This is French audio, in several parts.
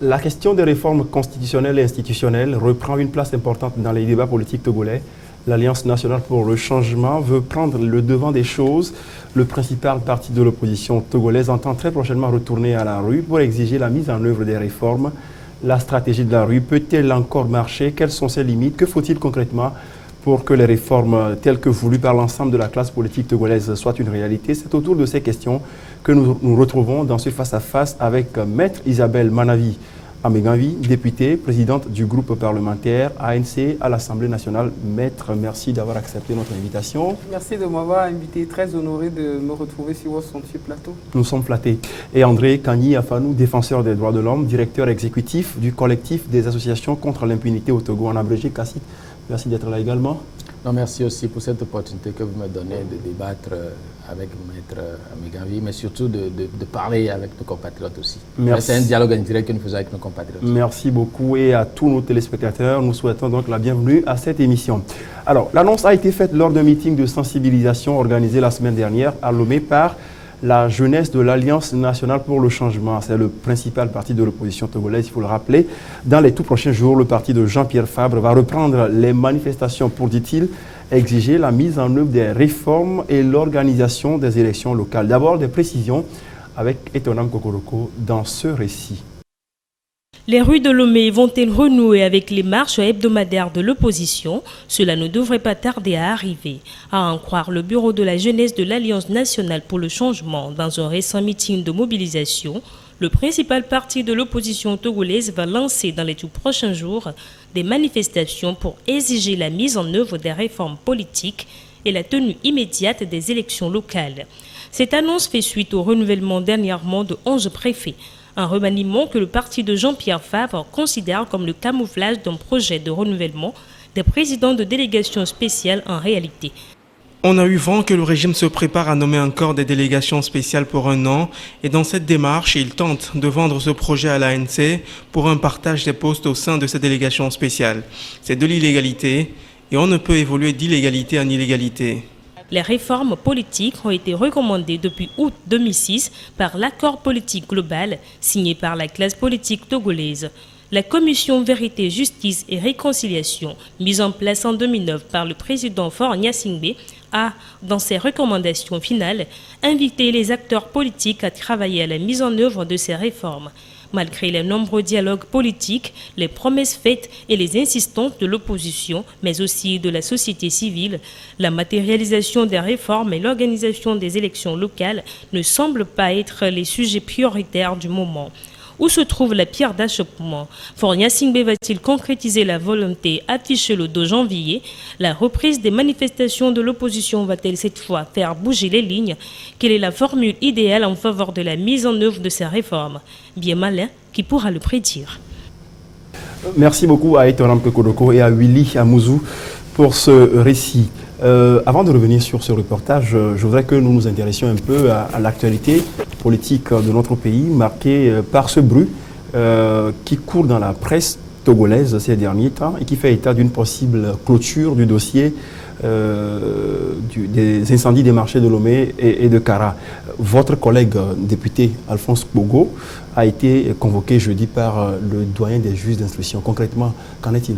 La question des réformes constitutionnelles et institutionnelles reprend une place importante dans les débats politiques togolais. L'Alliance nationale pour le changement veut prendre le devant des choses. Le principal parti de l'opposition togolaise entend très prochainement retourner à la rue pour exiger la mise en œuvre des réformes. La stratégie de la rue peut-elle encore marcher? Quelles sont ses limites? Que faut-il concrètement pour que les réformes telles que voulues par l'ensemble de la classe politique togolaise soient une réalité? C'est autour de ces questions que nous retrouvons dans ce face-à-face avec Maître Isabelle Manavi Ameganvi, députée, présidente du groupe parlementaire ANC à l'Assemblée nationale. Maître, merci d'avoir accepté notre invitation. Merci de m'avoir invité, très honoré de me retrouver sur votre somptueux plateau. Nous sommes flattés. Et André Kani Afanou, défenseur des droits de l'homme, directeur exécutif du collectif des associations contre l'impunité au Togo, en abrégé CACIT. Merci d'être là également. Non, merci aussi pour cette opportunité que vous me donnez de débattre avec Maître Ameganvi, mais surtout de parler avec nos compatriotes aussi. C'est un dialogue indirect que nous faisons avec nos compatriotes. Merci beaucoup et à tous nos téléspectateurs, nous souhaitons donc la bienvenue à cette émission. Alors, l'annonce a été faite lors d'un meeting de sensibilisation organisé la semaine dernière à Lomé par la jeunesse de l'Alliance nationale pour le changement. C'est le principal parti de l'opposition togolaise, il faut le rappeler. Dans les tout prochains jours, le parti de Jean-Pierre Fabre va reprendre les manifestations pour, dit-il, exiger la mise en œuvre des réformes et l'organisation des élections locales. D'abord, des précisions avec Etonam Kokoroko dans ce récit. Les rues de Lomé vont-elles renouer avec les marches hebdomadaires de l'opposition? Cela ne devrait pas tarder à arriver. À en croire le bureau de la jeunesse de l'Alliance nationale pour le changement, dans un récent meeting de mobilisation, le principal parti de l'opposition togolaise va lancer dans les tout prochains jours des manifestations pour exiger la mise en œuvre des réformes politiques et la tenue immédiate des élections locales. Cette annonce fait suite au renouvellement dernièrement de 11 préfets. Un remaniement que le parti de Jean-Pierre Fabre considère comme le camouflage d'un projet de renouvellement des présidents de délégations spéciales en réalité. On a eu vent que le régime se prépare à nommer encore des délégations spéciales pour un an et dans cette démarche, il tente de vendre ce projet à l'ANC pour un partage des postes au sein de ces délégations spéciales. C'est de l'illégalité et on ne peut évoluer d'illégalité en illégalité. Les réformes politiques ont été recommandées depuis août 2006 par l'accord politique global signé par la classe politique togolaise. La commission Vérité, Justice et Réconciliation, mise en place en 2009 par le président Faure Gnassingbé, a, dans ses recommandations finales, invité les acteurs politiques à travailler à la mise en œuvre de ces réformes. Malgré les nombreux dialogues politiques, les promesses faites et les insistances de l'opposition, mais aussi de la société civile, la matérialisation des réformes et l'organisation des élections locales ne semblent pas être les sujets prioritaires du moment. Où se trouve la pierre d'achoppement? Faure Gnassingbé va-t-il concrétiser la volonté affichée le 2 janvier? La reprise des manifestations de l'opposition va-t-elle cette fois faire bouger les lignes? Quelle est la formule idéale en faveur de la mise en œuvre de ces réformes? Bien malin qui pourra le prédire. Merci beaucoup à Etonam Kokoroko et à Willy Amouzou pour ce récit. Avant de revenir sur ce reportage, je voudrais que nous nous intéressions un peu à l'actualité politique de notre pays, marquée par ce bruit qui court dans la presse togolaise ces derniers temps et qui fait état d'une possible clôture du dossier des incendies des marchés de Lomé et de Kara. Votre collègue député Alphonse Bogo a été convoqué jeudi par le doyen des juges d'instruction. Concrètement, qu'en est-il?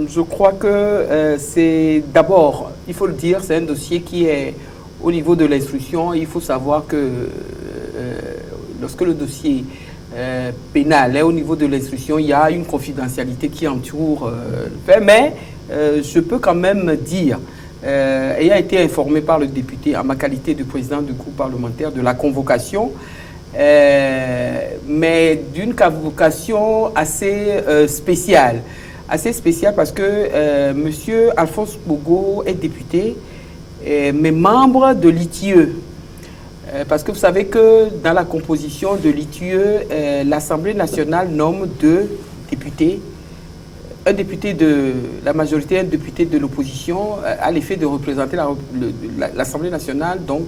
Je crois que c'est d'abord, il faut le dire, c'est un dossier qui est au niveau de l'instruction. Il faut savoir que lorsque le dossier pénal est au niveau de l'instruction, il y a une confidentialité qui entoure le fait. Mais je peux quand même dire, ayant été informé par le député en ma qualité de président du groupe parlementaire de la convocation, mais d'une convocation assez spéciale. Assez spéciale parce que M. Alphonse Bogo est député, mais membre de l'ITIE. Parce que vous savez que dans la composition de l'ITIE, l'Assemblée nationale nomme 2 députés. Un député de la majorité, un député de l'opposition, à l'effet de représenter l'Assemblée nationale donc,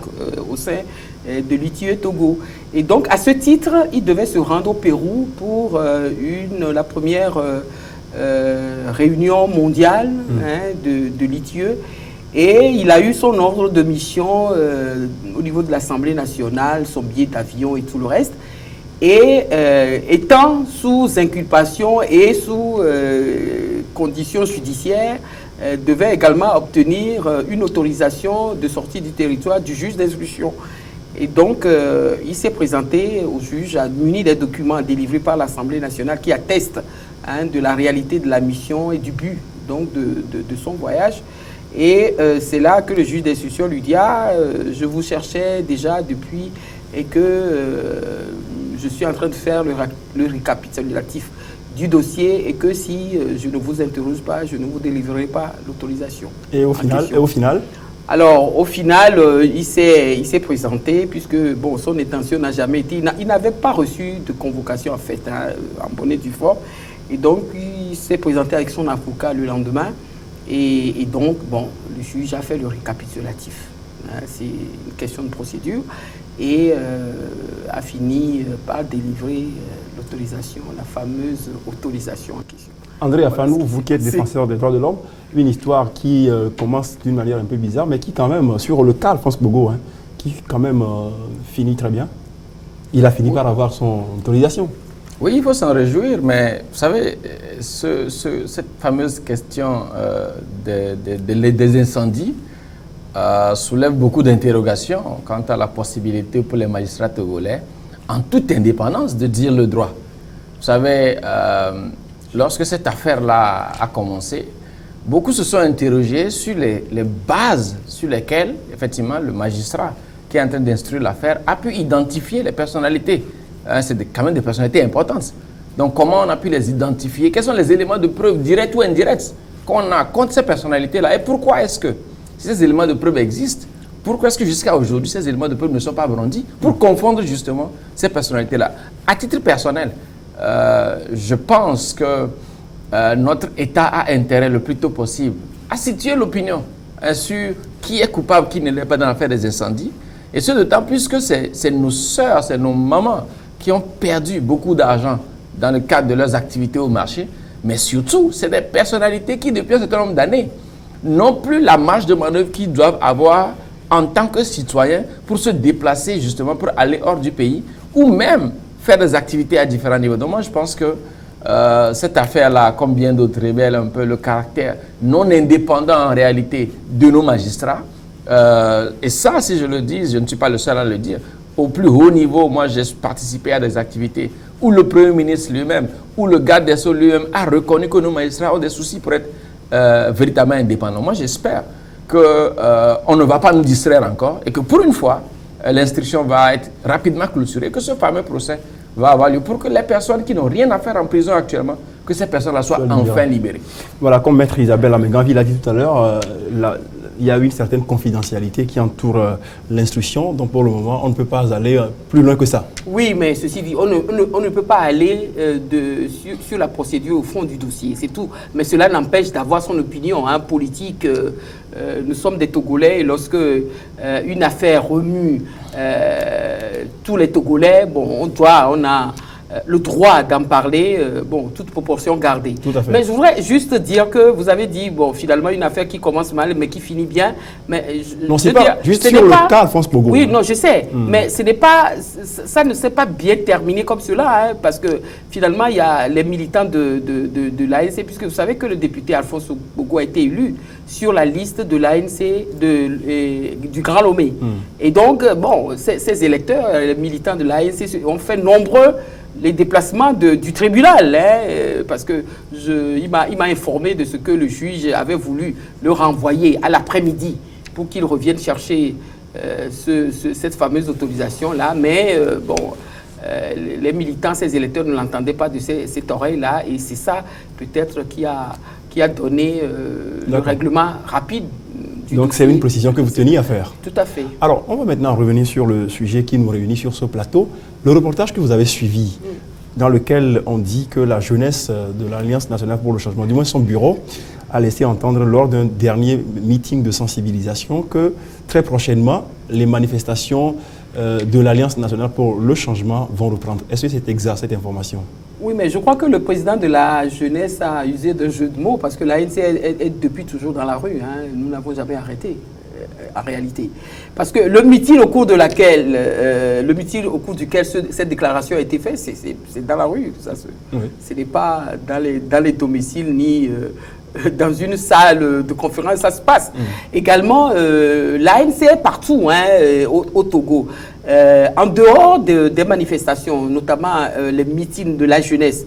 au sein de l'ITIE Togo. Et donc, à ce titre, il devait se rendre au Pérou pour la première réunion mondiale de l'ITIE. Et il a eu son ordre de mission au niveau de l'Assemblée nationale, son billet d'avion et tout le reste. et étant sous inculpation et sous conditions judiciaires, devait également obtenir une autorisation de sortie du territoire du juge d'instruction. Et donc, il s'est présenté au juge, muni des documents délivrés par l'Assemblée nationale qui attestent de la réalité de la mission et du but donc, de son voyage. Et c'est là que le juge d'instruction lui dit « Ah, je vous cherchais déjà depuis et que je suis en train de faire le récapitulatif du dossier et que si je ne vous interroge pas, je ne vous délivrerai pas l'autorisation. » Et au final Alors, au final, il s'est présenté puisque bon, son intention n'a jamais été... Il n'avait pas reçu de convocation en fait, en bonne et due forme. Et donc, il s'est présenté avec son avocat le lendemain. Et donc, bon, le juge a fait le récapitulatif. C'est une question de procédure. Et a fini par délivrer l'autorisation, la fameuse autorisation en question. André Afanou, vous qui êtes défenseur des droits de l'homme, une histoire qui commence d'une manière un peu bizarre, mais qui quand même, sur le cas Alphonse Bogo, qui quand même finit très bien. Il a fini par avoir son autorisation. Oui, il faut s'en réjouir, mais vous savez, cette fameuse question des incendies soulève beaucoup d'interrogations quant à la possibilité pour les magistrats togolais, en toute indépendance, de dire le droit. Vous savez, lorsque cette affaire-là a commencé, beaucoup se sont interrogés sur les bases sur lesquelles, effectivement, le magistrat qui est en train d'instruire l'affaire a pu identifier les personnalités. C'est quand même des personnalités importantes. Donc, comment on a pu les identifier? Quels sont les éléments de preuve directs ou indirects qu'on a contre ces personnalités-là? Et pourquoi est-ce que, si ces éléments de preuve existent, pourquoi est-ce que jusqu'à aujourd'hui, ces éléments de preuve ne sont pas brandis pour confondre justement ces personnalités-là? À titre personnel, je pense que notre État a intérêt le plus tôt possible à situer l'opinion sur qui est coupable, qui ne l'est pas dans l'affaire des incendies. Et ce d'autant plus que c'est nos sœurs, c'est nos mamans qui ont perdu beaucoup d'argent dans le cadre de leurs activités au marché. Mais surtout, c'est des personnalités qui, depuis un certain nombre d'années, n'ont plus la marge de manœuvre qu'ils doivent avoir en tant que citoyens pour se déplacer justement pour aller hors du pays ou même faire des activités à différents niveaux. Donc moi, je pense que cette affaire-là, comme bien d'autres, révèle un peu le caractère non indépendant en réalité de nos magistrats. Et ça, si je le dis, je ne suis pas le seul à le dire, au plus haut niveau, moi j'ai participé à des activités où le Premier ministre lui-même, où le garde des Sceaux lui-même a reconnu que nos magistrats ont des soucis pour être véritablement indépendants. Moi j'espère qu'on ne va pas nous distraire encore et que pour une fois, l'instruction va être rapidement clôturée, que ce fameux procès va avoir lieu pour que les personnes qui n'ont rien à faire en prison actuellement, que ces personnes-là soient enfin libérées. Voilà, comme Maître Isabelle Améganvi l'a dit tout à l'heure, il y a une certaine confidentialité qui entoure l'instruction, donc pour le moment, on ne peut pas aller plus loin que ça. Oui, mais ceci dit, on ne peut pas aller sur la procédure au fond du dossier, c'est tout. Mais cela n'empêche d'avoir son opinion politique. Nous sommes des Togolais et lorsque une affaire remue tous les Togolais, bon, on a le droit d'en parler, bon, toute proportion gardée. Tout à fait. Mais je voudrais juste dire que vous avez dit, bon, finalement, une affaire qui commence mal, mais qui finit bien. Mais non, c'est pas juste sur le cas Alphonse Bogo. Oui, non, je sais. Mais ce n'est pas, ça ne s'est pas bien terminé comme cela, parce que finalement, il y a les militants de l'ANC, puisque vous savez que le député Alphonse Bogo a été élu sur la liste de l'ANC du Grand Lomé. Et donc, bon, ces électeurs, les militants de l'ANC, ont fait nombreux les déplacements du tribunal, parce que il m'a informé de ce que le juge avait voulu le renvoyer à l'après-midi pour qu'il revienne chercher cette fameuse autorisation-là. Mais bon, les militants, ces électeurs ne l'entendaient pas de cette oreille-là, et c'est ça peut-être qui a donné le règlement rapide. Donc c'est une précision que vous teniez à faire. Tout à fait. Alors, on va maintenant revenir sur le sujet qui nous réunit sur ce plateau. Le reportage que vous avez suivi, dans lequel on dit que la jeunesse de l'Alliance nationale pour le changement, du moins son bureau, a laissé entendre lors d'un dernier meeting de sensibilisation que très prochainement, les manifestations de l'Alliance nationale pour le changement vont reprendre. Est-ce que c'est exact, cette information? Oui, mais je crois que le président de la jeunesse a usé d'un jeu de mots parce que l'ANC est depuis toujours dans la rue. Nous n'avons jamais arrêté. en réalité. Parce que le meeting au cours duquel cette déclaration a été faite, c'est dans la rue. Ce n'est pas dans les domiciles ni dans une salle de conférence, ça se passe. Également, l'ANC est partout au Togo. En dehors des manifestations, notamment les meetings de la jeunesse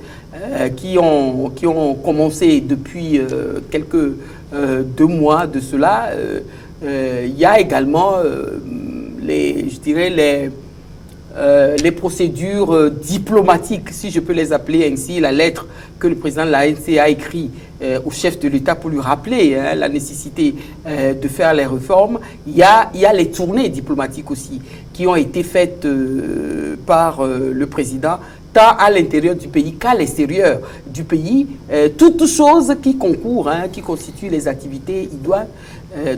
qui ont commencé depuis quelques 2 mois de cela, il y a également les procédures diplomatiques, si je peux les appeler ainsi, la lettre que le président de l'ANC a écrite au chef de l'État pour lui rappeler la nécessité de faire les réformes. Il y a les tournées diplomatiques aussi qui ont été faites par le président, tant à l'intérieur du pays qu'à l'extérieur du pays. Toutes choses qui concourent, qui constituent les activités idoines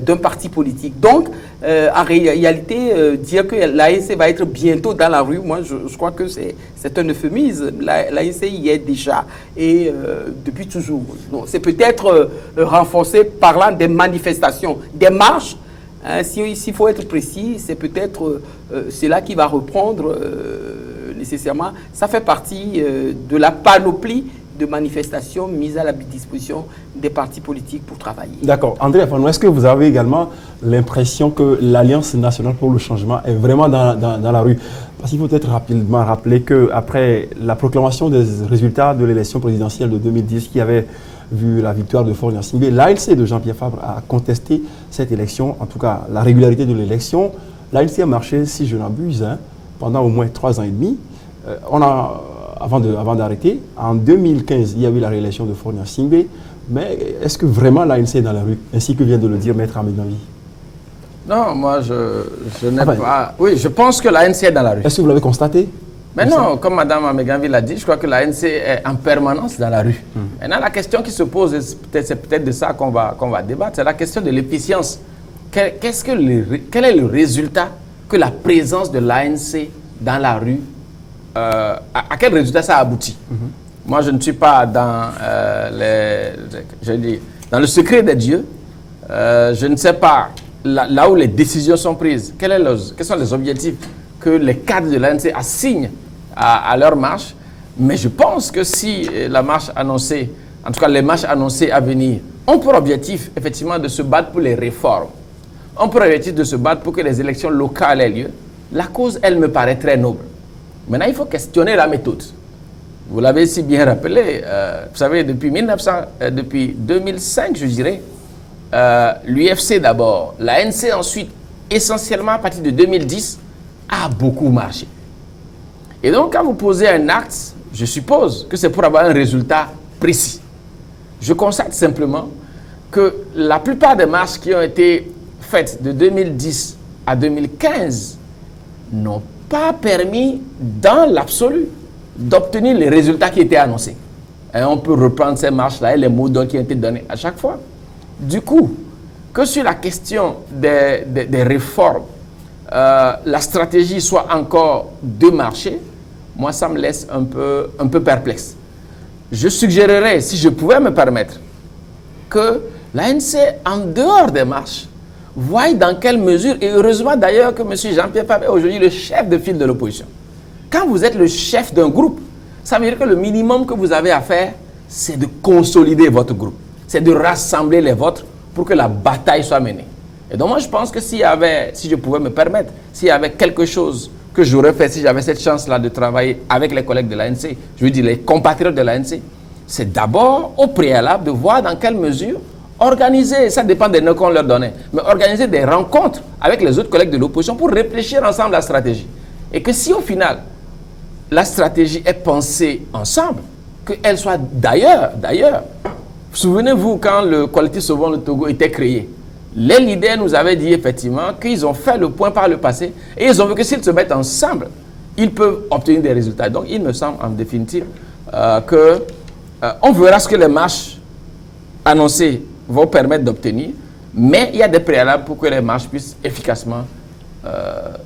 d'un parti politique. Donc, en réalité, dire que l'ANC va être bientôt dans la rue, moi, je crois que c'est un euphémisme. L'ANC y est déjà, et depuis toujours. C'est peut-être renforcé parlant des manifestations, des marches. S'il faut être précis, c'est peut-être cela qui va reprendre nécessairement. Ça fait partie de la panoplie de manifestations mises à la disposition des partis politiques pour travailler. D'accord. André Afanou, est-ce que vous avez également l'impression que l'Alliance nationale pour le changement est vraiment dans la rue? Parce qu'il faut peut-être rapidement rappeler qu'après la proclamation des résultats de l'élection présidentielle de 2010 qui avait vu la victoire de Faure Gnassingbé, l'ANC de Jean-Pierre Fabre a contesté cette élection, en tout cas la régularité de l'élection. L'ANC a marché, si je n'abuse, pendant au moins 3 ans et demi. Avant d'arrêter, en 2015, il y a eu la réélection de Faure Gnassingbé. Mais est-ce que vraiment l'ANC est dans la rue, ainsi que vient de le dire Maître Ameganvi? Non, moi je n'ai pas... Oui, je pense que l'ANC est dans la rue. Est-ce que vous l'avez constaté? Mais non, comme Mme Ameganvi l'a dit, je crois que l'ANC est en permanence dans la rue. Maintenant, la question qui se pose, c'est peut-être de ça qu'on va débattre, c'est la question de l'efficience. Quel est le résultat que la présence de l'ANC dans la rue, à quel résultat ça aboutit? Moi, je ne suis pas dans, dans le secret des dieux. Je ne sais pas là où les décisions sont prises. Quels sont les objectifs que les cadres de l'ANC assignent à leur marche? Mais je pense que si la marche annoncée, en tout cas les marches annoncées à venir, ont pour objectif effectivement de se battre pour les réformes, ont pour objectif de se battre pour que les élections locales aient lieu, la cause, elle me paraît très noble. Maintenant, il faut questionner la méthode. Vous l'avez si bien rappelé, vous savez, depuis 2005, je dirais, l'UFC d'abord, l'ANC ensuite, essentiellement à partir de 2010, a beaucoup marché. Et donc, quand vous posez un acte, je suppose que c'est pour avoir un résultat précis. Je constate simplement que la plupart des marches qui ont été faites de 2010 à 2015 n'ont pas permis, dans l'absolu, d'obtenir les résultats qui étaient annoncés. Et on peut reprendre ces marches-là et les mots d'ordre qui ont été donnés à chaque fois. Du coup, que sur la question des réformes, la stratégie soit encore de marcher, moi, ça me laisse un peu perplexe. Je suggérerais, si je pouvais me permettre, que l'ANC, en dehors des marches, voie dans quelle mesure, et heureusement d'ailleurs que M. Jean-Pierre Fabre est aujourd'hui le chef de file de l'opposition. Quand vous êtes le chef d'un groupe, ça veut dire que le minimum que vous avez à faire, c'est de consolider votre groupe. C'est de rassembler les vôtres pour que la bataille soit menée. Et donc moi je pense que si je pouvais me permettre, s'il y avait quelque chose que j'aurais fait, si j'avais cette chance-là de travailler avec les collègues de l'ANC, je veux dire les compatriotes de l'ANC, c'est d'abord au préalable de voir dans quelle mesure organiser, ça dépend des noms qu'on leur donnait, mais organiser des rencontres avec les autres collègues de l'opposition pour réfléchir ensemble à la stratégie. Et que si au final, la stratégie est pensée ensemble, qu'elle soit d'ailleurs, souvenez-vous quand le collectif Sauvons le Togo était créé, les leaders nous avaient dit effectivement qu'ils ont fait le point par le passé et ils ont vu que s'ils se mettent ensemble, ils peuvent obtenir des résultats. Donc il me semble en définitive on verra ce que les marches annoncées vont permettre d'obtenir, mais il y a des préalables pour que les marches puissent efficacement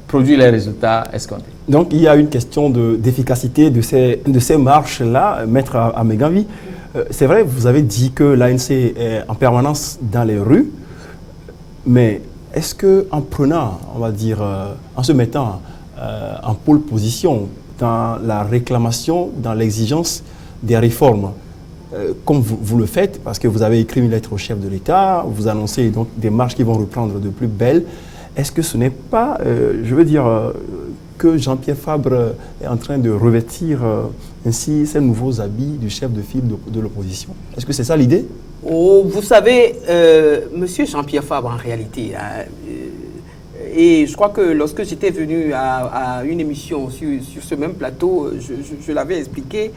produire les résultats escomptés. Donc il y a une question d'efficacité de ces marches-là, Maître Ameganvi. C'est vrai, vous avez dit que l'ANC est en permanence dans les rues, mais est-ce qu'en prenant, on va dire, en se mettant en pole position dans la réclamation, dans l'exigence des réformes, comme vous le faites, parce que vous avez écrit une lettre au chef de l'État, vous annoncez donc des marches qui vont reprendre de plus belle, est-ce que ce n'est pas, je veux dire, que Jean-Pierre Fabre est en train de revêtir ainsi ces nouveaux habits du chef de file de l'opposition? Est-ce que c'est ça l'idée? Oh, vous savez, monsieur Jean-Pierre Fabre, en réalité, hein, et je crois que lorsque j'étais venu à une émission sur ce même plateau, je l'avais expliqué,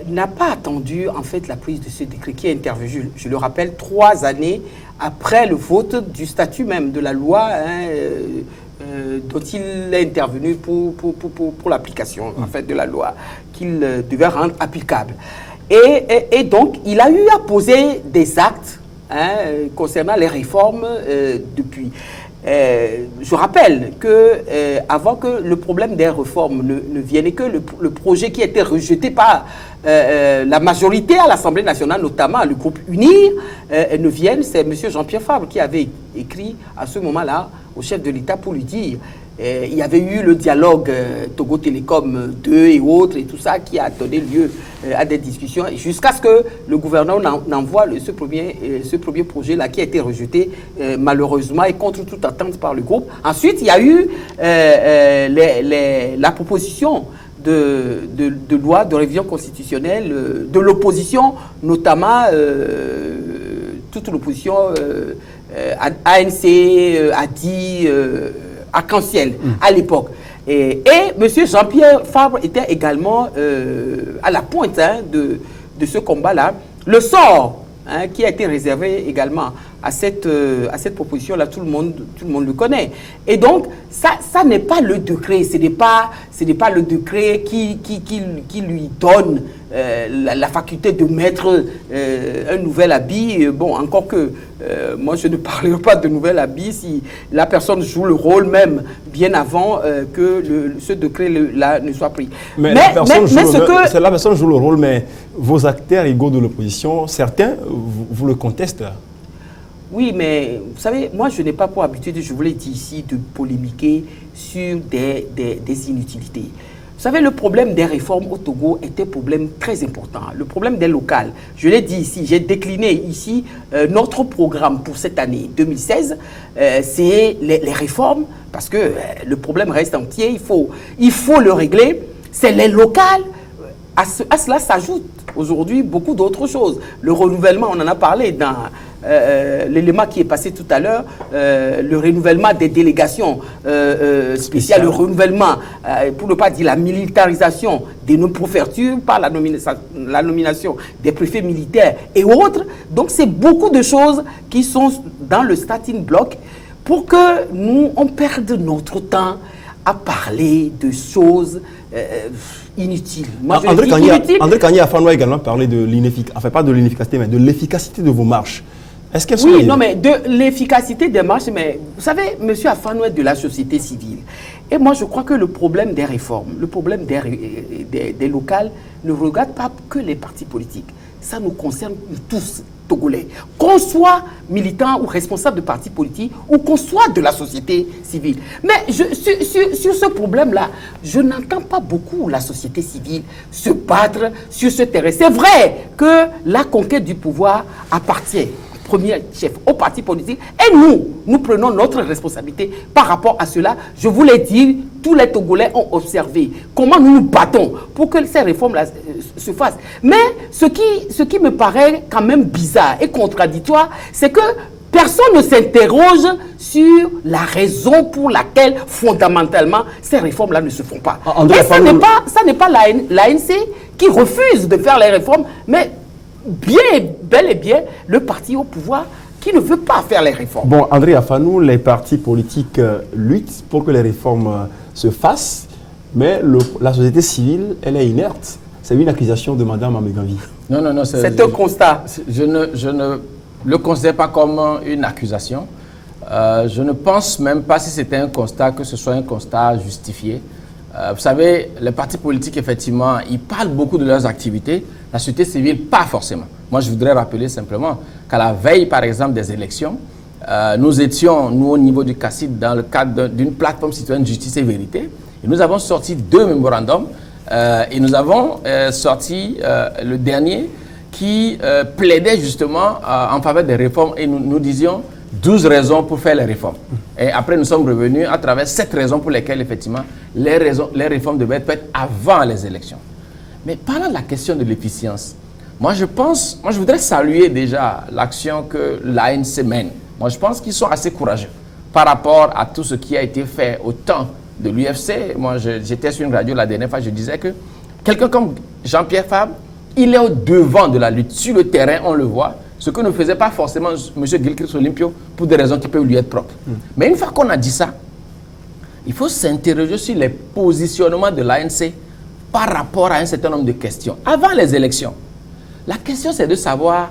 n'a pas attendu en fait la prise de ce décret qui est intervenu, je le rappelle, 3 années après le vote du statut même de la loi, hein, dont il est intervenu pour l'application en fait, de la loi qu'il devait rendre applicable. Et donc, il a eu à poser des actes, hein, concernant les réformes depuis. Je rappelle que avant que le problème des réformes ne vienne et que le projet qui a été rejeté par la majorité à l'Assemblée nationale, notamment le groupe UNIR, ne vienne, c'est M. Jean-Pierre Fabre qui avait écrit à ce moment-là au chef de l'État pour lui dire il y avait eu le dialogue Togo Télécom 2 et autres et tout ça qui a donné lieu à des discussions jusqu'à ce que le gouvernement n'envoie ce premier projet-là qui a été rejeté malheureusement et contre toute attente par le groupe. Ensuite, il y a eu la proposition de loi de révision constitutionnelle de l'opposition, notamment toute l'opposition ANC, ADI, Arc-en-Ciel à l'époque. Et M. Jean-Pierre Fabre était également à la pointe, hein, de ce combat-là. Le sort, hein, qui a été réservé également à cette proposition-là, tout le monde le connaît. Et donc, ça n'est pas le décret, ce n'est pas le décret qui lui donne la faculté de mettre un nouvel habit. Bon, encore que moi, je ne parlerai pas de nouvel habit si la personne joue le rôle même bien avant que ce décret-là ne soit pris. Mais la personne joue le rôle, mais vos acteurs égaux de l'opposition, certains, vous le contestent là. Oui, mais vous savez, moi je n'ai pas pour habitude, je vous l'ai dit ici, de polémiquer sur des inutilités. Vous savez, le problème des réformes au Togo est un problème très important. Le problème des locales, je l'ai dit ici, j'ai décliné ici notre programme pour cette année 2016, c'est les réformes, parce que le problème reste entier, il faut le régler, c'est les locales. À cela s'ajoute aujourd'hui beaucoup d'autres choses. Le renouvellement, on en a parlé dans l'élément qui est passé tout à l'heure, le renouvellement des délégations spéciales, le renouvellement, pour ne pas dire la militarisation des non-préfectures par la nomination des préfets militaires et autres. Donc c'est beaucoup de choses qui sont dans le starting block pour que nous, on perde notre temps à parler de choses inutiles. Moi, André Kagné Afano a également parlé de l'inefficacité, enfin pas de l'inefficacité, mais de l'efficacité de vos marches. Est-ce qu'elles sont oui, non, mais de l'efficacité des marches, mais vous savez, M. Afano est de la société civile. Et moi, je crois que le problème des réformes, le problème des locales ne regarde pas que les partis politiques. Ça nous concerne tous, Togolais. Qu'on soit militant ou responsable de partis politiques ou qu'on soit de la société civile. Mais sur ce problème-là, je n'entends pas beaucoup la société civile se battre sur ce terrain. C'est vrai que la conquête du pouvoir appartient premier chef au parti politique et nous prenons notre responsabilité par rapport à cela. Je vous l'ai dit, tous les Togolais ont observé comment nous nous battons pour que ces réformes-là se fassent. Mais ce qui me paraît quand même bizarre et contradictoire, c'est que personne ne s'interroge sur la raison pour laquelle, fondamentalement, ces réformes-là ne se font pas. Et ça n'est pas l'ANC qui refuse de faire les réformes, mais bel et bien le parti au pouvoir qui ne veut pas faire les réformes. Bon, André Afanou, les partis politiques luttent pour que les réformes se fassent, mais la société civile, elle est inerte. C'est une accusation de Mme Amegavi. Non, c'est un constat. Je ne le considère pas comme une accusation. Je ne pense même pas, si c'était un constat, que ce soit un constat justifié. Vous savez, les partis politiques, effectivement, ils parlent beaucoup de leurs activités. La société civile, pas forcément. Moi, je voudrais rappeler simplement qu'à la veille, par exemple, des élections, nous étions, nous, au niveau du CACID, dans le cadre d'une plateforme citoyenne justice et vérité. Et nous avons sorti 2 mémorandums et nous avons sorti le dernier qui plaidait justement en faveur des réformes et nous disions 12 raisons pour faire les réformes. Et après, nous sommes revenus à travers 7 raisons pour lesquelles, effectivement, les réformes devaient être faites avant les élections. Mais parlant de la question de l'efficience, moi je voudrais saluer déjà l'action que l'ANC mène. Moi je pense qu'ils sont assez courageux par rapport à tout ce qui a été fait au temps de l'UFC. Moi j'étais sur une radio la dernière fois, je disais que quelqu'un comme Jean-Pierre Fabre, il est au devant de la lutte. Sur le terrain, on le voit. Ce que ne faisait pas forcément M. Gilchrist Olympio pour des raisons qui peuvent lui être propres. Mais une fois qu'on a dit ça, il faut s'interroger sur les positionnements de l'ANC par rapport à un certain nombre de questions. Avant les élections, la question c'est de savoir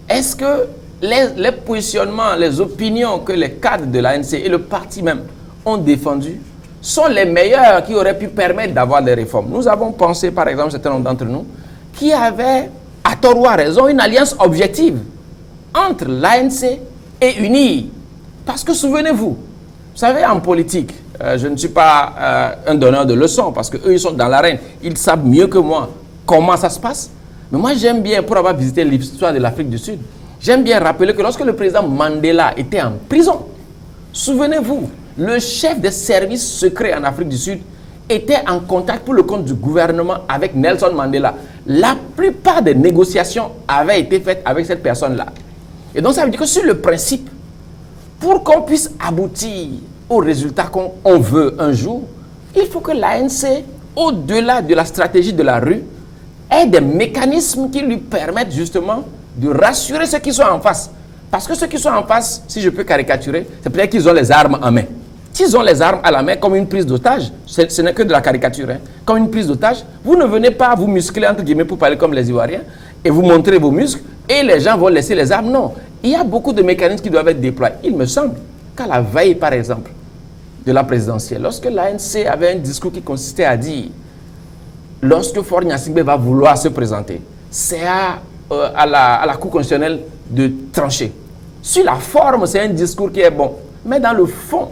est-ce que les positionnements, les opinions que les cadres de l'ANC et le parti même ont défendus sont les meilleurs qui auraient pu permettre d'avoir des réformes. Nous avons pensé, par exemple, un certain nombre d'entre nous, qui avaient, à tort ou à raison, une alliance objective entre l'ANC et UNI. Parce que souvenez-vous, vous savez, en politique, je ne suis pas un donneur de leçons, parce qu'eux, ils sont dans l'arène, ils savent mieux que moi comment ça se passe. Mais moi, j'aime bien, pour avoir visité l'histoire de l'Afrique du Sud, j'aime bien rappeler que lorsque le président Mandela était en prison, souvenez-vous, le chef des services secrets en Afrique du Sud était en contact pour le compte du gouvernement avec Nelson Mandela. La plupart des négociations avaient été faites avec cette personne-là. Et donc, ça veut dire que sur le principe, pour qu'on puisse aboutir au résultat qu'on veut un jour, il faut que l'ANC, au-delà de la stratégie de la rue, ait des mécanismes qui lui permettent justement de rassurer ceux qui sont en face. Parce que ceux qui sont en face, si je peux caricaturer, c'est peut-être qu'ils ont les armes en main. S'ils ont les armes à la main comme une prise d'otage, ce n'est que de la caricature, hein. Comme une prise d'otage, vous ne venez pas vous muscler entre guillemets pour parler comme les Ivoiriens et vous montrer vos muscles et les gens vont laisser les armes. Non, il y a beaucoup de mécanismes qui doivent être déployés. Il me semble qu'à la veille, par exemple, de la présidentielle, lorsque l'ANC avait un discours qui consistait à dire lorsque Faure Gnassingbé va vouloir se présenter, c'est à la Cour constitutionnelle de trancher. Sur la forme, c'est un discours qui est bon. Mais dans le fond,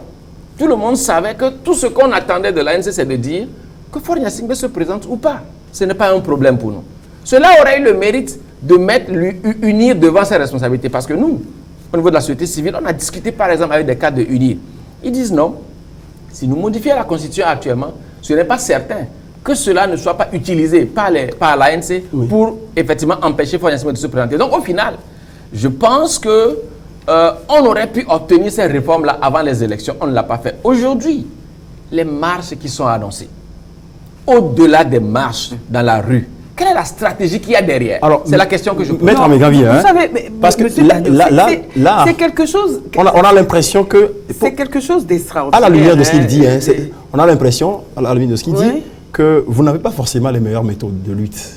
tout le monde savait que tout ce qu'on attendait de l'ANC, c'est de dire que Faure Gnassingbé se présente ou pas. Ce n'est pas un problème pour nous. Cela aurait eu le mérite de mettre l'UNIR devant ses responsabilités. Parce que nous, au niveau de la société civile, on a discuté par exemple avec des cadres de l'UNIR. Ils disent non, si nous modifions la Constitution actuellement, ce n'est pas certain que cela ne soit pas utilisé par l'ANC pour effectivement empêcher Faure Gnassingbé de se présenter. Donc au final, je pense que on aurait pu obtenir ces réformes-là avant les élections. On ne l'a pas fait. Aujourd'hui, les marches qui sont annoncées, au-delà des marches dans la rue, quelle est la stratégie qu'il y a derrière? C'est la question que je pose. Maître Amégavi, vous savez, parce que là, c'est quelque chose... On a l'impression que... C'est quelque chose d'extraordinaire. À la lumière de ce qu'il dit, on a l'impression, à la lumière de ce qu'il dit, que vous n'avez pas forcément les meilleures méthodes de lutte.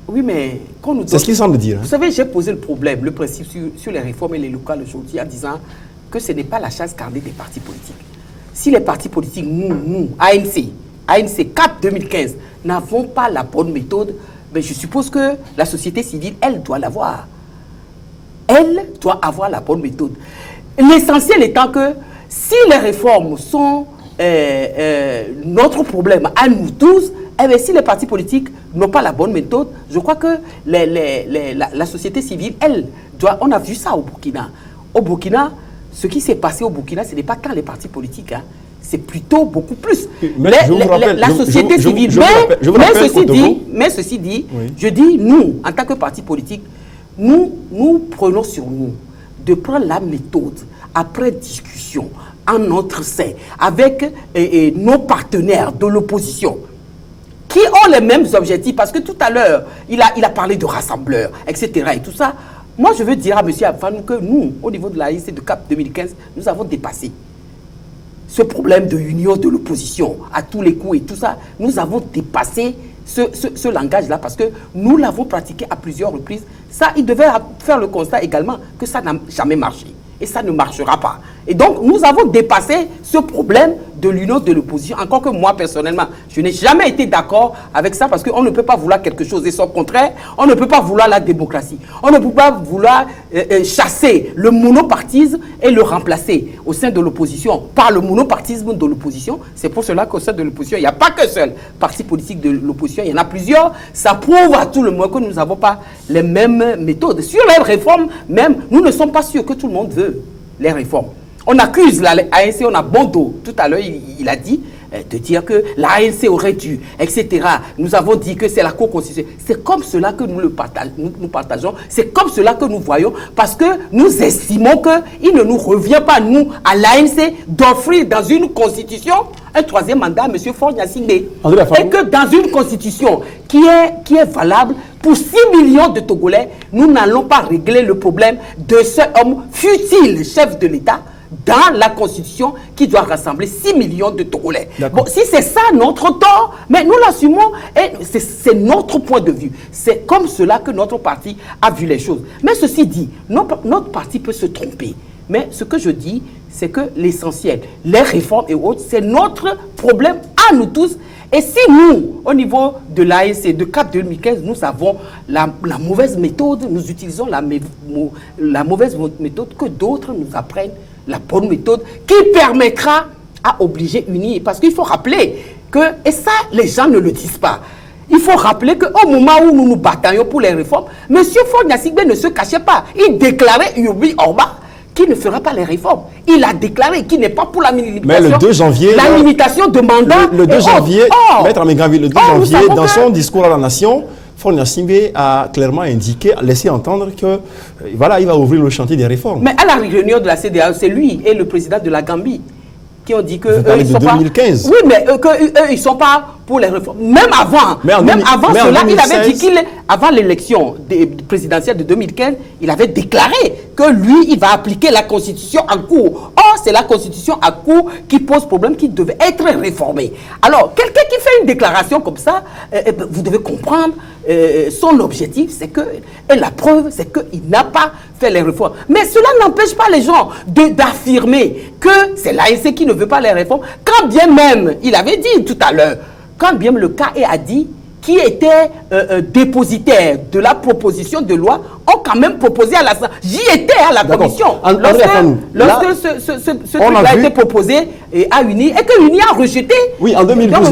Oui, mais quand nous... C'est ce qu'il semble dire. Vous savez, j'ai posé le problème, le principe sur les réformes et les locales aujourd'hui en disant que ce n'est pas la chasse gardée des partis politiques. Si les partis politiques, nous, ANC, CAP 2015, n'avons pas la bonne méthode, ben je suppose que la société civile, elle doit l'avoir. Elle doit avoir la bonne méthode. L'essentiel étant que si les réformes sont notre problème à nous tous, eh bien, si les partis politiques n'ont pas la bonne méthode, je crois que la société civile, elle doit... On a vu ça au Burkina. Au Burkina, ce qui s'est passé au Burkina, ce n'est pas tant les partis politiques, hein. C'est plutôt beaucoup plus. La société civile. Mais ceci dit, oui. Je dis, nous, en tant que parti politique, nous prenons sur nous de prendre la méthode après discussion, en notre sein, avec nos partenaires de l'opposition, qui ont les mêmes objectifs, parce que tout à l'heure, il a parlé de rassembleurs, etc. et tout ça. Moi, je veux dire à M. Abfanou que nous, au niveau de la liste de CAP 2015, nous avons dépassé ce problème de union de l'opposition à tous les coups et tout ça. Nous avons dépassé ce langage-là parce que nous l'avons pratiqué à plusieurs reprises. Ça, il devait faire le constat également que ça n'a jamais marché. Et ça ne marchera pas. Et donc, nous avons dépassé ce problème de l'union de l'opposition, encore que moi personnellement, je n'ai jamais été d'accord avec ça parce qu'on ne peut pas vouloir quelque chose et son contraire, on ne peut pas vouloir la démocratie, on ne peut pas vouloir chasser le monopartisme et le remplacer au sein de l'opposition par le monopartisme de l'opposition. C'est pour cela qu'au sein de l'opposition, il n'y a pas qu'un seul parti politique de l'opposition, il y en a plusieurs. Ça prouve à tout le monde que nous n'avons pas les mêmes méthodes. Sur les réformes, même, nous ne sommes pas sûrs que tout le monde veut les réformes. On accuse la ANC, on a bon dos. Tout à l'heure, il a dit de dire que la ANC aurait dû, etc. Nous avons dit que c'est la Cour constitutionnelle. C'est comme cela que nous partageons, c'est comme cela que nous voyons, parce que nous estimons qu'il ne nous revient pas, nous, à l'ANC, d'offrir dans une constitution un troisième mandat à M. Faure Gnassingbé. Et que dans une constitution qui est valable pour 6 millions de Togolais, nous n'allons pas régler le problème de ce homme, fut-il chef de l'État, dans la Constitution qui doit rassembler 6 millions de Togolais. Bon, si c'est ça notre tort, mais nous l'assumons et c'est notre point de vue. C'est comme cela que notre parti a vu les choses. Mais ceci dit, notre parti peut se tromper. Mais ce que je dis, c'est que l'essentiel, les réformes et autres, c'est notre problème à nous tous. Et si nous, au niveau de l'ANC, de CAP 2015, nous avons la mauvaise méthode, nous utilisons la mauvaise méthode, que d'autres nous apprennent la bonne méthode qui permettra à obliger unir. Parce qu'il faut rappeler que, et ça, les gens ne le disent pas, il faut rappeler qu'au moment où nous nous bataillons pour les réformes, M. Faure Gnassingbé ne se cachait pas. Il déclarait Urbi Orba qui ne fera pas les réformes. Il a déclaré qu'il n'est pas pour la limitation. Mais le 2 janvier... La limitation de mandat... Le 2 janvier, Maître Amégavi, le 2 janvier, dans son discours à la nation, Faure Gnassingbé a clairement indiqué, laissé entendre que, voilà, il va ouvrir le chantier des réformes. Mais à la réunion de la CEDEAO, c'est lui et le président de la Gambie qui ont dit que... Vous parlez de 2015. Oui, mais qu'eux, ils ne sont pas pour les réformes. Même avant cela, il avait dit avant l'élection présidentielle de 2015, il avait déclaré que lui, il va appliquer la Constitution en cours. Or, c'est la Constitution en cours qui pose problème, qui devait être réformée. Alors, quelqu'un qui fait une déclaration comme ça, vous devez comprendre son objectif, c'est que, et la preuve, c'est qu'il n'a pas fait les réformes. Mais cela n'empêche pas les gens d'affirmer que c'est l'ANC qui ne veut pas les réformes, quand bien même, il avait dit tout à l'heure, quand bien le CAE a dit qui était dépositaire de la proposition de loi ont quand même proposé à l'Assemblée. J'y étais à la commission. Lorsque ce truc a été proposé à UNI et que UNI a rejeté. Oui, en 2012,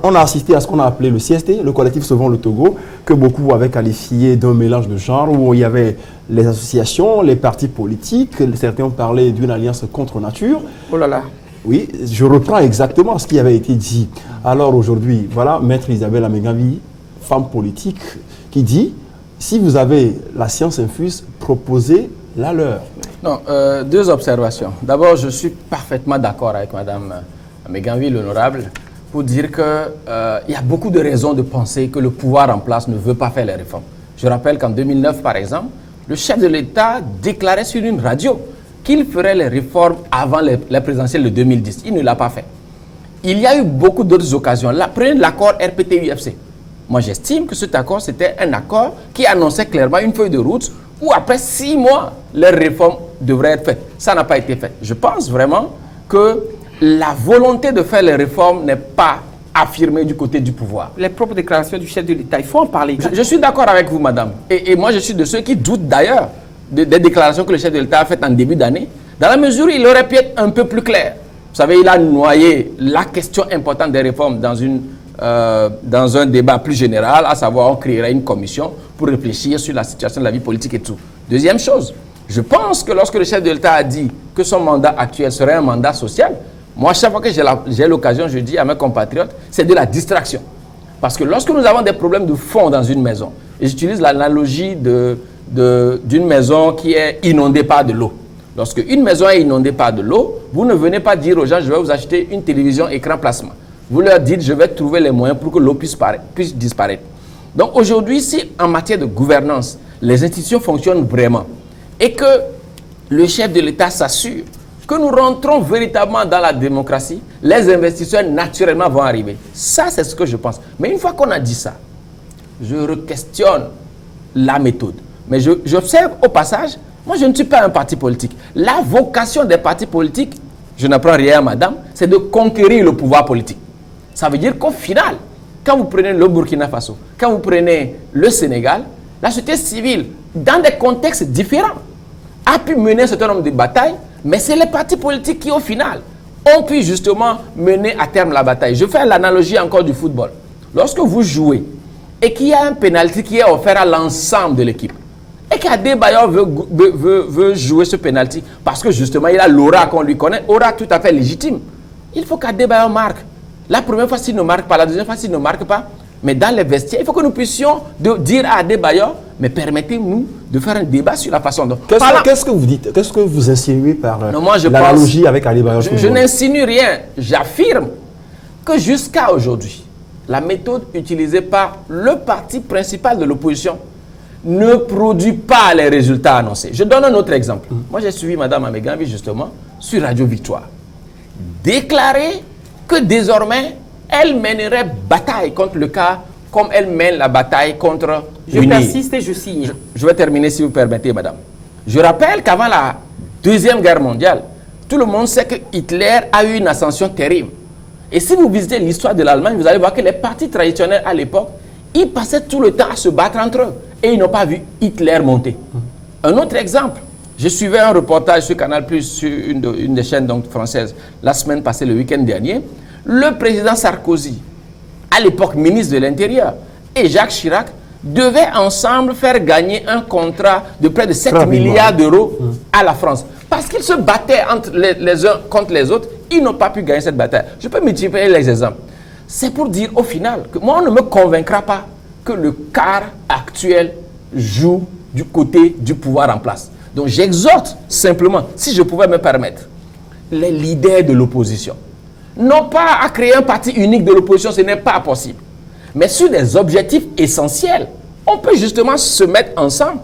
on a assisté à ce qu'on a appelé le CST, le collectif Sauvons le Togo, que beaucoup avaient qualifié d'un mélange de genres où il y avait les associations, les partis politiques, certains ont parlé d'une alliance contre nature. Oh là là. Oui, je reprends exactement ce qui avait été dit. Alors aujourd'hui, voilà, Maître Isabelle Amégavi, femme politique, qui dit, si vous avez la science infuse, proposez la leur. Non, deux observations. D'abord, je suis parfaitement d'accord avec Mme Amégavi, l'honorable, pour dire qu'il y a beaucoup de raisons de penser que le pouvoir en place ne veut pas faire les réformes. Je rappelle qu'en 2009, par exemple, le chef de l'État déclarait sur une radio qu'il ferait les réformes avant les présidentielles de 2010. Il ne l'a pas fait. Il y a eu beaucoup d'autres occasions. Prenez l'accord RPT-UFC. Moi, j'estime que cet accord, c'était un accord qui annonçait clairement une feuille de route où après 6 mois, les réformes devraient être faites. Ça n'a pas été fait. Je pense vraiment que la volonté de faire les réformes n'est pas affirmée du côté du pouvoir. Les propres déclarations du chef de l'État, il faut en parler. Je suis d'accord avec vous, madame. Et moi, je suis de ceux qui doutent d'ailleurs des déclarations que le chef de l'État a faites en début d'année, dans la mesure où il aurait pu être un peu plus clair. Vous savez, il a noyé la question importante des réformes dans un débat plus général, à savoir on créerait une commission pour réfléchir sur la situation de la vie politique et tout. Deuxième chose, je pense que lorsque le chef de l'État a dit que son mandat actuel serait un mandat social, moi, chaque fois que j'ai l'occasion, je dis à mes compatriotes, c'est de la distraction. Parce que lorsque nous avons des problèmes de fond dans une maison, et j'utilise l'analogie d'une maison qui est inondée par de l'eau. Lorsque une maison est inondée par de l'eau, vous ne venez pas dire aux gens, je vais vous acheter une télévision écran plasma. Vous leur dites, je vais trouver les moyens pour que l'eau puisse disparaître. Donc aujourd'hui, si en matière de gouvernance, les institutions fonctionnent vraiment et que le chef de l'État s'assure que nous rentrons véritablement dans la démocratie, les investisseurs naturellement vont arriver. Ça, c'est ce que je pense. Mais une fois qu'on a dit ça, je re-questionne la méthode. Mais j'observe au passage, moi je ne suis pas un parti politique. La vocation des partis politiques, je n'apprends rien à madame, c'est de conquérir le pouvoir politique. Ça veut dire qu'au final, quand vous prenez le Burkina Faso, quand vous prenez le Sénégal, la société civile, dans des contextes différents, a pu mener un certain nombre de batailles, mais c'est les partis politiques qui, au final, ont pu justement mener à terme la bataille. Je fais l'analogie encore du football. Lorsque vous jouez et qu'il y a un pénalty qui est offert à l'ensemble de l'équipe, et qu'Adebayor veut jouer ce pénalty parce que justement il a l'aura qu'on lui connaît, aura tout à fait légitime. Il faut qu'Adebayor marque. La première fois s'il ne marque pas, la deuxième fois s'il ne marque pas, mais dans les vestiaires, il faut que nous puissions dire à Adebayor, mais permettez-nous de faire un débat sur la façon dont... Qu'est-ce que vous dites? Qu'est-ce que vous insinuez par l'analogie avec Adebayor? Je n'insinue rien, j'affirme que jusqu'à aujourd'hui, la méthode utilisée par le parti principal de l'opposition ne produit pas les résultats annoncés. Je donne un autre exemple. Moi, j'ai suivi Mme Amegambi justement sur Radio Victoire. Déclarer que désormais, elle mènerait bataille contre le cas comme elle mène la bataille contre Je persiste et je signe. Je vais terminer si vous permettez, madame. Je rappelle qu'avant la Deuxième Guerre mondiale, tout le monde sait que Hitler a eu une ascension terrible. Et si vous visitez l'histoire de l'Allemagne, vous allez voir que les partis traditionnels à l'époque, ils passaient tout le temps à se battre entre eux. Et ils n'ont pas vu Hitler monter. Un autre exemple, je suivais un reportage sur Canal+, sur une des chaînes donc, françaises, la semaine passée, le week-end dernier. Le président Sarkozy, à l'époque ministre de l'Intérieur, et Jacques Chirac devaient ensemble faire gagner un contrat de près de 7 milliards d'euros à la France. Parce qu'ils se battaient entre les uns contre les autres, ils n'ont pas pu gagner cette bataille. Je peux multiplier les exemples. C'est pour dire au final que moi, on ne me convaincra pas que le quart actuel joue du côté du pouvoir en place. Donc j'exhorte simplement, si je pouvais me permettre, les leaders de l'opposition, non pas à créer un parti unique de l'opposition, ce n'est pas possible, mais sur des objectifs essentiels, on peut justement se mettre ensemble.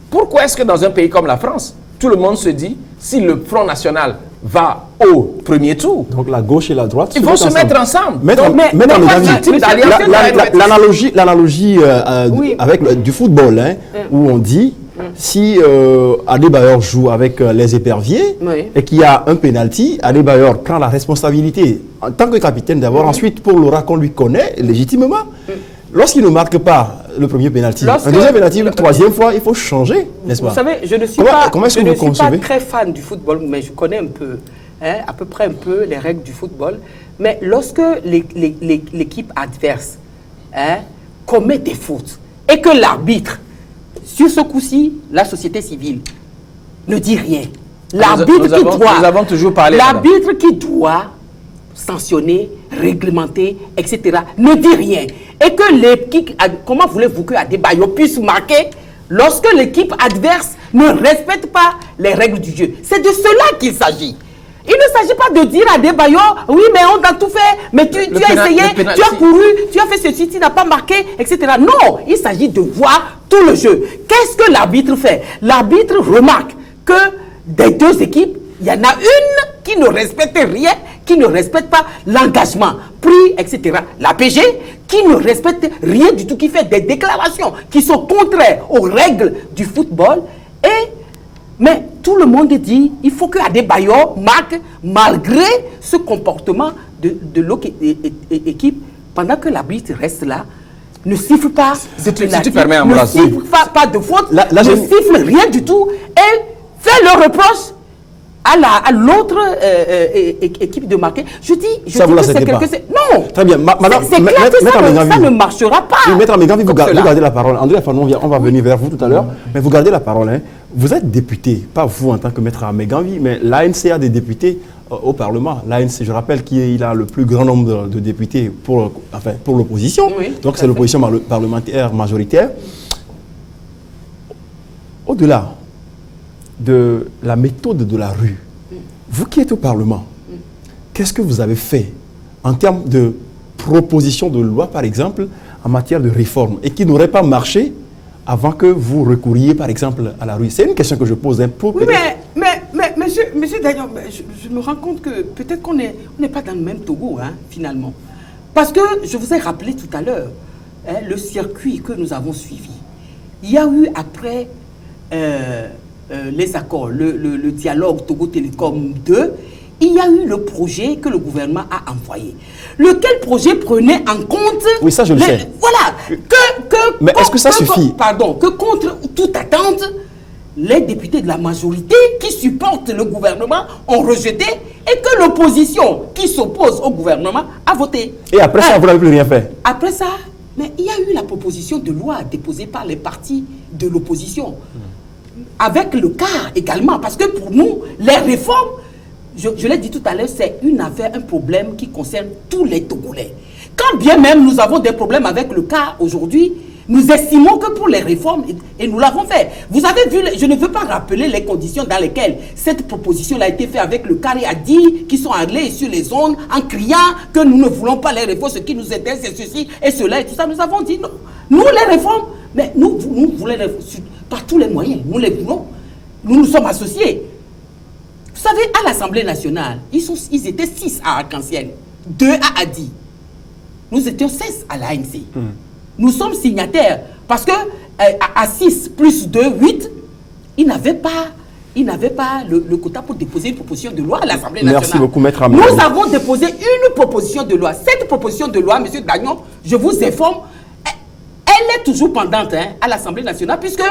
Pourquoi est-ce que dans un pays comme la France, tout le monde se dit, si le Front National va au premier tour, donc la gauche et la droite, ils vont se mettre ensemble. L'analogie avec du football, hein, où on dit, si Adebayor joue avec les éperviers et qu'il y a un penalty, Adebayor prend la responsabilité en tant que capitaine d'abord, ensuite pour l'aura qu'on lui connaît légitimement. Lorsqu'il ne marque pas le premier penalty, un deuxième penalty, une troisième fois, il faut changer, n'est-ce pas? Vous savez, je ne suis pas très fan du football, mais je connais un peu, hein, à peu près un peu les règles du football. Mais lorsque l'équipe adverse commet des fautes et que l'arbitre, sur ce coup-ci, la société civile ne dit rien. L'arbitre qui doit sanctionner, réglementer, etc., ne dit rien. Et que l'équipe, comment voulez-vous que Adebayor puisse marquer lorsque l'équipe adverse ne respecte pas les règles du jeu? C'est de cela qu'il s'agit. Il ne s'agit pas de dire à Adebayor, oui, mais on a tout fait, mais tu as essayé, tu as couru, tu as fait ceci, tu n'as pas marqué, etc. Non, il s'agit de voir tout le jeu. Qu'est-ce que l'arbitre fait? L'arbitre remarque que des deux équipes, il y en a une qui ne respecte rien, qui ne respecte pas l'engagement pris, etc. L'APG, qui ne respecte rien du tout, qui fait des déclarations qui sont contraires aux règles du football. Mais tout le monde dit il faut que Adebayor marque malgré ce comportement de l'autre équipe, pendant que l'arbitre reste là, ne siffle pas de pénalty, ne siffle pas de faute, ne siffle rien du tout et fait le reproche à l'autre équipe de marquer. Je dis que c'est quelque chose. Non. Très bien. Madame, c'est clair que ça ne marchera pas. Oui, Maître Amegambi, vous gardez la parole. André Fanon, on va venir vers vous tout à l'heure, mais vous gardez la parole. Hein. Vous êtes député, pas vous en tant que Maître Amegambi, mais l'ANC a des députés au Parlement. L'ANC, je rappelle qu'il a le plus grand nombre de députés pour l'opposition. Oui, donc c'est l'opposition parlementaire majoritaire. Au-delà de la méthode de la rue, vous qui êtes au Parlement, qu'est-ce que vous avez fait en termes de proposition de loi, par exemple, en matière de réforme, et qui n'aurait pas marché avant que vous recouriez, par exemple, à la rue? C'est une question que je pose un peu. Oui, mais monsieur Dayan, je me rends compte que peut-être qu'on n'est pas dans le même Togo, hein, finalement. Parce que je vous ai rappelé tout à l'heure, hein, le circuit que nous avons suivi. Il y a eu après les accords, le dialogue Togo Télécom 2, il y a eu le projet que le gouvernement a envoyé. Lequel projet prenait en compte... Oui, ça je le sais. Voilà. Mais est-ce que ça suffit? Que contre toute attente, les députés de la majorité qui supportent le gouvernement ont rejeté et que l'opposition qui s'oppose au gouvernement a voté. Et après ça, vous n'avez plus rien fait? Après ça, mais il y a eu la proposition de loi déposée par les partis de l'opposition. Avec le cas également, parce que pour nous, les réformes, je l'ai dit tout à l'heure, c'est une affaire, un problème qui concerne tous les Togolais. Quand bien même nous avons des problèmes avec le cas aujourd'hui, nous estimons que pour les réformes, et nous l'avons fait. Vous avez vu, je ne veux pas rappeler les conditions dans lesquelles cette proposition a été faite avec le carré Adi, qui sont allés sur les zones en criant que nous ne voulons pas les réformes, ce qui nous intéresse, c'est ceci et cela et tout ça. Nous avons dit non. Nous, les réformes, mais nous voulons les réformes par tous les moyens. Nous les voulons. Nous nous sommes associés. Vous savez, à l'Assemblée nationale, ils étaient 6 à Arc-en-Ciel, 2 à Adi. Nous étions 16 à l'ANC. Nous sommes signataires parce que à 6 plus 2, 8, ils n'avaient pas le quota pour déposer une proposition de loi à l'Assemblée nationale. Merci beaucoup, Maître Amadou. Nous avons déposé une proposition de loi. Cette proposition de loi, M. Gagnon, je vous informe, elle est toujours pendante à l'Assemblée nationale puisque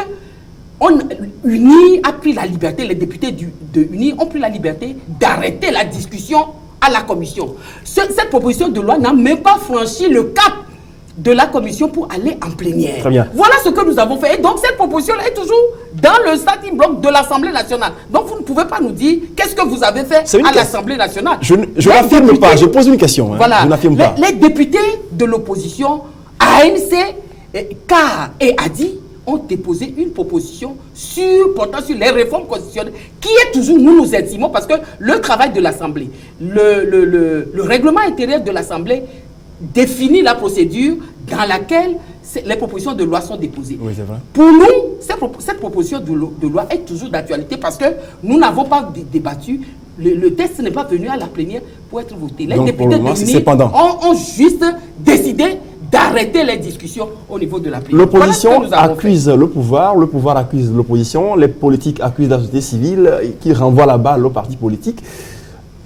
UNI a pris la liberté, les députés de UNI ont pris la liberté d'arrêter la discussion à la commission. Cette proposition de loi n'a même pas franchi le cap de la commission pour aller en plénière. Très bien. Voilà ce que nous avons fait. Et donc cette proposition est toujours dans le starting block de l'Assemblée nationale. Donc vous ne pouvez pas nous dire qu'est-ce que vous avez fait à l'Assemblée nationale. Je n'affirme pas, je pose une question. Voilà. Je n'affirme pas. Les députés de l'opposition, ANC, CAR et ADI, ont déposé une proposition portant sur les réformes constitutionnelles qui est toujours, nous estimons, parce que le travail de l'Assemblée, le règlement intérieur de l'Assemblée définit la procédure dans laquelle les propositions de loi sont déposées. Oui, c'est vrai. Pour nous, cette proposition de loi est toujours d'actualité parce que nous n'avons pas débattu. Le texte n'est pas venu à la plénière pour être voté. Les députés de l'UNI ont juste décidé d'arrêter les discussions au niveau de la plénière. L'opposition accuse le pouvoir accuse l'opposition, les politiques accusent la société civile qui renvoie la balle aux partis politiques.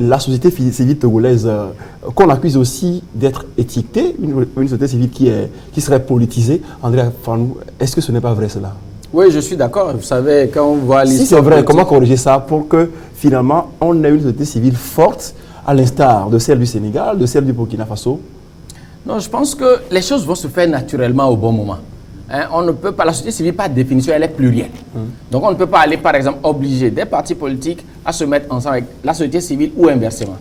La société civile togolaise, qu'on accuse aussi d'être étiquetée, une société civile qui serait politisée. André Fanou, est-ce que ce n'est pas vrai cela? Oui, je suis d'accord. Vous savez, quand on voit l'histoire... Si c'est vrai, comment corriger ça pour que finalement on ait une société civile forte, à l'instar de celle du Sénégal, de celle du Burkina Faso? Non, je pense que les choses vont se faire naturellement au bon moment. On ne peut pas, la société civile, par définition, elle est plurielle. Donc on ne peut pas aller, par exemple, obliger des partis politiques à se mettre ensemble avec la société civile ou inversement.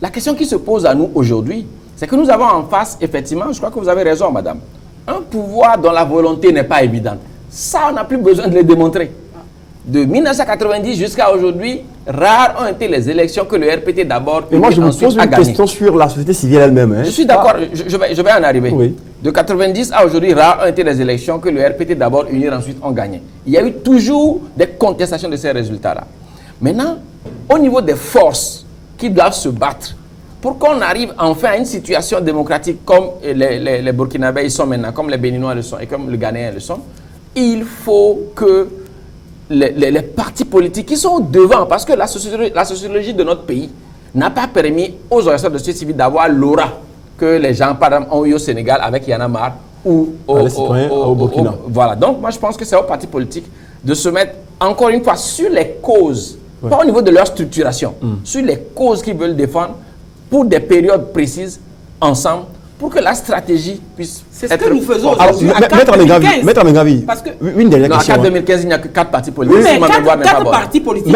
La question qui se pose à nous aujourd'hui, c'est que nous avons en face, effectivement, je crois que vous avez raison, madame, un pouvoir dont la volonté n'est pas évidente. Ça, on n'a plus besoin de le démontrer. De 1990 jusqu'à aujourd'hui, rares ont été les élections que le RPT d'abord et moi, je me pose une question sur la société civile elle-même. Je suis d'accord, je vais en arriver. Oui. De 90 à aujourd'hui, rares ont été les élections que le RPT d'abord unir ensuite ont gagné. Il y a eu toujours des contestations de ces résultats-là. Maintenant, au niveau des forces qui doivent se battre pour qu'on arrive enfin à une situation démocratique comme les Burkinabés ils sont maintenant, comme les Béninois le sont et comme le Ghanéen le sont, il faut que les partis politiques qui sont devant, parce que la sociologie de notre pays n'a pas permis aux organisations de société civile d'avoir l'aura que les gens, par exemple, ont eu au Sénégal avec Y'en a marre ou au Burkina. Voilà. Donc, moi, je pense que c'est aux partis politiques de se mettre, encore une fois, sur les causes, pas au niveau de leur structuration, sur les causes qu'ils veulent défendre pour des périodes précises, ensemble, pour que la stratégie puisse C'est ce que nous faisons aujourd'hui. Maître Mengavi, une dernière question. En 2015, il n'y a que 4 partis politiques. Oui, mais 4 partis politiques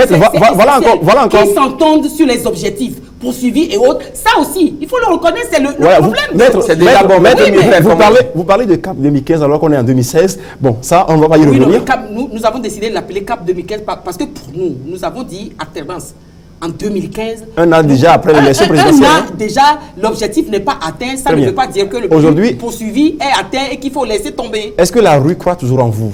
voilà encore. Qui s'entendent sur les objectifs poursuivis et autres. Ça aussi, il faut le reconnaître, c'est le problème. C'est déjà bon. Vous parlez de CAP 2015 alors qu'on est en 2016. Bon, ça, on ne va pas y revenir. Nous avons décidé de l'appeler CAP 2015 parce que pour nous avons dit alternance. En 2015, un an déjà après l'élection présidentielle. Un an déjà, l'objectif n'est pas atteint. Ça ne veut pas dire que le but poursuivi est atteint et qu'il faut laisser tomber. Est-ce que la rue croit toujours en vous?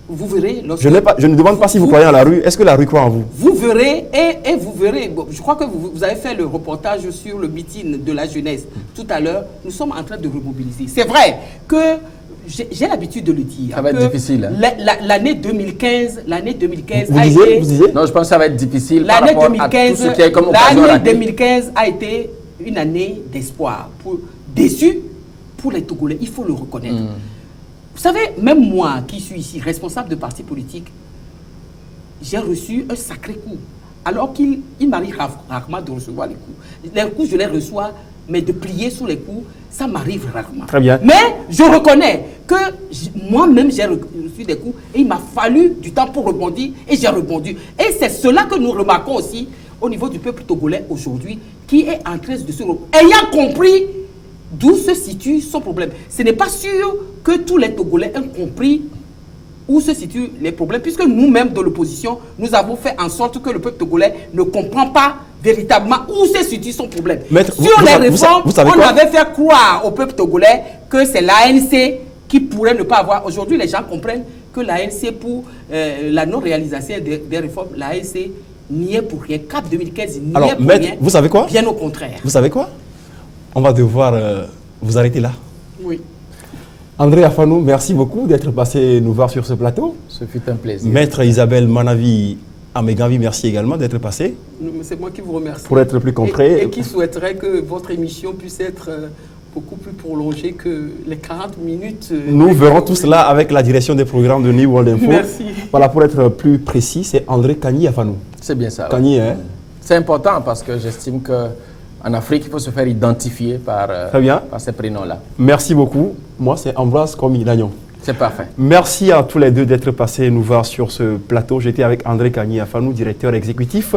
Vous verrez. Je ne demande pas si vous croyez en la rue. Est-ce que la rue croit en vous? Vous verrez et vous verrez. Bon, je crois que vous avez fait le reportage sur le meeting de la jeunesse tout à l'heure. Nous sommes en train de remobiliser. C'est vrai que j'ai l'habitude de le dire. Ça va être difficile. Hein. L'année 2015 vous a disiez, été... Vous disiez Non, je pense que ça va être difficile par L'année rapport 2015, à tout ce qui est comme occasion l'année ratée. 2015 a été une année d'espoir. Déçu pour les Togolais, il faut le reconnaître. Vous savez, même moi qui suis ici, responsable de parti politique, j'ai reçu un sacré coup. Alors qu'il m'arrive rarement de recevoir les coups. Les coups, je les reçois, mais de plier sous les coups, ça m'arrive rarement. Très bien. Mais je reconnais que moi-même, j'ai reçu des coups et il m'a fallu du temps pour rebondir et j'ai rebondi. Et c'est cela que nous remarquons aussi au niveau du peuple togolais aujourd'hui qui est en train de se... Ayant compris d'où se situe son problème. Ce n'est pas sûr que tous les Togolais aient compris où se situent les problèmes, puisque nous-mêmes de l'opposition, nous avons fait en sorte que le peuple togolais ne comprend pas véritablement où se situe son problème. Maître, sur les réformes, vous savez on quoi? avait fait croire au peuple togolais que c'est l'ANC qui pourrait ne pas avoir. Aujourd'hui, les gens comprennent que l'ANC, pour la non-réalisation des réformes, l'ANC n'y est pour rien. CAP 2015 n'y est Alors, pour maître, rien. vous savez quoi? Bien au contraire. Vous savez quoi? On va devoir vous arrêter là. Oui. André Afanou, merci beaucoup d'être passé nous voir sur ce plateau. Ce fut un plaisir. Maître Isabelle Manavi Amegavi, merci également d'être passé. C'est moi qui vous remercie. Pour être plus concret. Et qui souhaiterait que votre émission puisse être beaucoup plus prolongée que les 40 minutes. Nous verrons tout cela avec la direction des programmes de New World Info. Merci. Voilà, pour être plus précis, c'est André Kani Afanou. C'est bien ça. Kani, hein? C'est important parce que j'estime qu'en Afrique, il faut se faire identifier par ces prénoms-là. Merci beaucoup. Moi, c'est Ambroise Komi Dagnon. C'est parfait. Merci à tous les deux d'être passés nous voir sur ce plateau. J'étais avec André Kani Afanou, directeur exécutif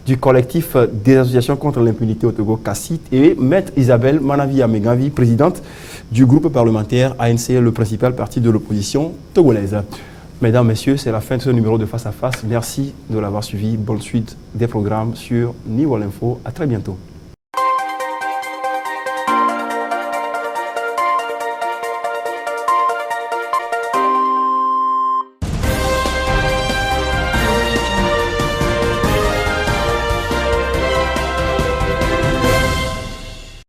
du collectif des associations contre l'impunité au Togo, CACIT, et Maître Isabelle Manavi Amegavi, présidente du groupe parlementaire ANC, le principal parti de l'opposition togolaise. Mesdames, Messieurs, c'est la fin de ce numéro de Face à Face. Merci de l'avoir suivi. Bonne suite des programmes sur New World Info. À très bientôt.